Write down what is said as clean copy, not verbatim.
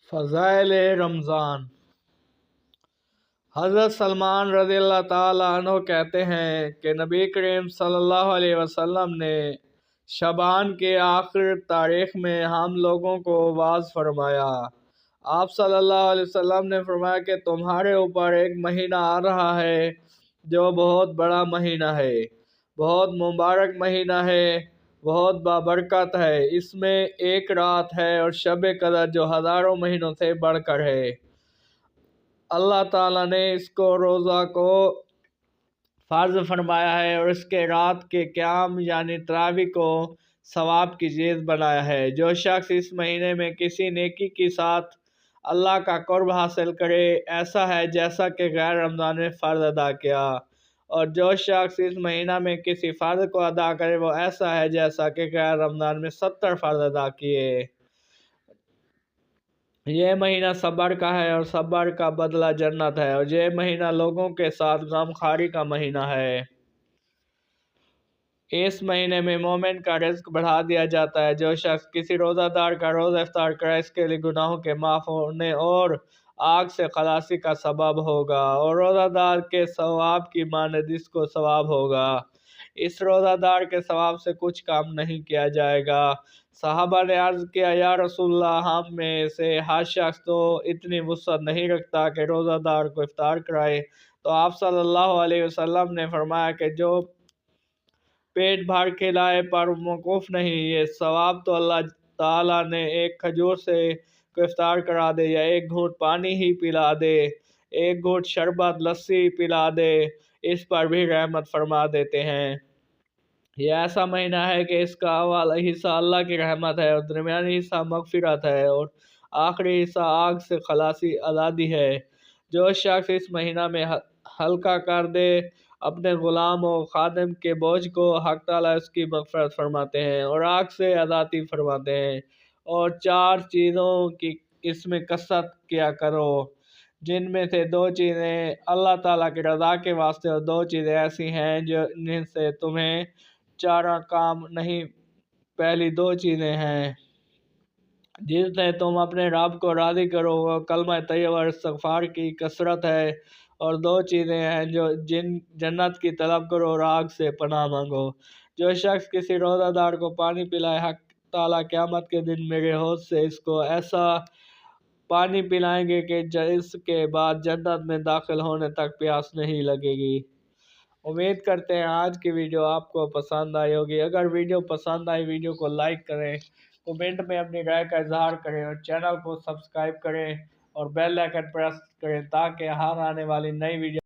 فضائل رمضان۔ حضرت سلمان رضی اللہ تعالیٰ عنہ کہتے ہیں کہ نبی کریم صلی اللہ علیہ وسلم نے شعبان کے آخر تاریخ میں ہم لوگوں کو واعظ فرمایا۔ آپ صلی اللہ علیہ وسلم نے فرمایا کہ تمہارے اوپر ایک مہینہ آ رہا ہے جو بہت بڑا مہینہ ہے، بہت مبارک مہینہ ہے، بہت بابرکت ہے۔ اس میں ایک رات ہے اور شب قدر جو ہزاروں مہینوں سے بڑھ کر ہے۔ اللہ تعالیٰ نے اس کو روزہ کو فرض فرمایا ہے اور اس کے رات کے قیام یعنی تراویح کو ثواب کی چیز بنایا ہے۔ جو شخص اس مہینے میں کسی نیکی کے ساتھ اللہ کا قرب حاصل کرے، ایسا ہے جیسا کہ غیر رمضان میں فرض ادا کیا، اور جو شخص اس مہینہ میں کسی فرض کو ادا کرے وہ ایسا ہے جیسا کہ غیر رمضان میں 70 فرض ادا کیے۔ یہ مہینہ صبر کا ہے اور صبر کا بدلہ جنت ہے، اور یہ مہینہ لوگوں کے ساتھ غم خواری کا مہینہ ہے۔ اس مہینے میں مومن کا رزق بڑھا دیا جاتا ہے۔ جو شخص کسی روزہ دار کا روزہ افطار کرے اس کے لیے گناہوں کے معاف ہونے اور آگ سے خلاصی کا سبب ہوگا، اور روزہ دار کے ثواب کی مانند اس کو ثواب ہوگا۔ اس روزہ دار کے ثواب سے کچھ کام نہیں کیا جائے گا۔ صحابہ نے عرض کیا، یا رسول اللہ، ہم میں سے ہر شخص تو اتنی وسعت نہیں رکھتا کہ روزہ دار کو افطار کرائے، تو آپ صلی اللہ علیہ وسلم نے فرمایا کہ جو پیٹ بھر کھلائے پر موقوف نہیں، یہ ثواب تو اللہ تعالیٰ نے ایک کھجور سے کو افطار کرا دے، یا ایک گھونٹ پانی ہی پلا دے، ایک گھونٹ شربت لسی پلا دے، اس پر بھی رحمت فرما دیتے ہیں۔ یہ ایسا مہینہ ہے کہ اس کا اول حصہ اللہ کی رحمت ہے، اور درمیانی حصہ مغفرت ہے، اور آخری حصہ آگ سے خلاصی آزادی ہے۔ جو شخص اس مہینہ میں ہلکا کر دے اپنے غلام و خادم کے بوجھ کو، حق تعالیٰ اس کی مغفرت فرماتے ہیں اور آگ سے آزادی فرماتے ہیں۔ اور 4 چیزوں کی اس میں کثرت کیا کرو، جن میں سے 2 چیزیں اللہ تعالیٰ کی رضا کے واسطے، اور 2 چیزیں ایسی ہیں جن سے تمہیں چارہ کام نہیں۔ پہلی 2 چیزیں ہیں جن سے تم اپنے رب کو راضی کرو، وہ کلمہ طیبہ اور استغفار کی کثرت ہے، اور 2 چیزیں ہیں جو جنت کی طلب کرو اور آگ سے پناہ مانگو۔ جو شخص کسی روزہ دار کو پانی پلائے، حق تعالیٰ قیامت کے دن میرے حوض سے اس کو ایسا پانی پلائیں گے کہ اس کے بعد جنت میں داخل ہونے تک پیاس نہیں لگے گی۔ امید کرتے ہیں آج کی ویڈیو آپ کو پسند آئی ہوگی۔ اگر ویڈیو پسند آئی، ویڈیو کو لائک کریں، کومنٹ میں اپنی رائے کا اظہار کریں، اور چینل کو سبسکرائب کریں اور بیل آئیکن پریس کریں تاکہ ہر آنے والی نئی ویڈیو